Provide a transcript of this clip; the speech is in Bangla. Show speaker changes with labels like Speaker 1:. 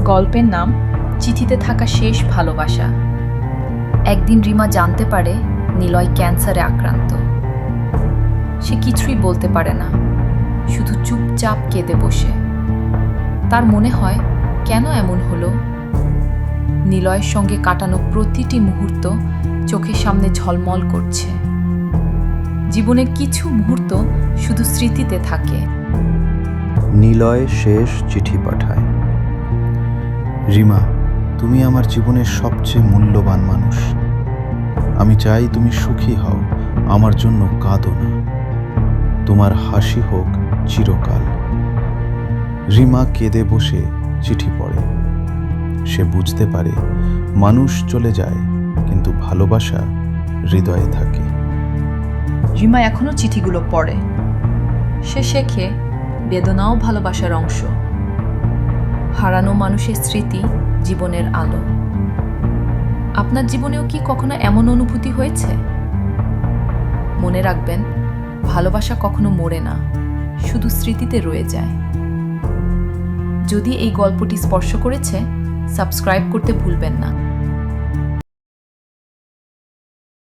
Speaker 1: গল্পের নাম চিঠিতে থাকা শেষ ভালোবাসা। একদিন রিমা জানতে পারে নিলয় ক্যান্সারে আক্রান্ত। সে কিছুই বলতে পারে না, শুধু চুপচাপ কেঁদে বসে। তার মনে হয় কেন এমন হলো। নিলয়ের সঙ্গে কাটানো প্রতিটি মুহূর্ত চোখের সামনে ঝলমল করছে। জীবনের কিছু মুহূর্ত শুধু স্মৃতিতে থাকে।
Speaker 2: নিলয় শেষ চিঠি পাঠায়। রিমা, তুমি আমার জীবনের সবচেয়ে মূল্যবান মানুষ। আমি চাই তুমি সুখী হও, আমার জন্য কাঁদো না। তোমার হাসি হোক চিরকাল। রিমা কেঁদে বসে চিঠি পড়ে। সে বুঝতে পারে মানুষ চলে যায়, কিন্তু ভালোবাসা হৃদয়ে থাকে।
Speaker 1: রিমা এখনো চিঠিগুলো পড়ে। সে শেখে বেদনাও ভালোবাসার অংশ। হারানো মানুষের স্মৃতি জীবনের আলো। আপনার জীবনেও কি কখনো এমন অনুভূতি হয়েছে? মনে রাখবেন, ভালোবাসা কখনো মরে না, শুধু স্মৃতিতে রয়ে যায়। যদি এই গল্পটি স্পর্শ করেছে, সাবস্ক্রাইব করতে ভুলবেন না।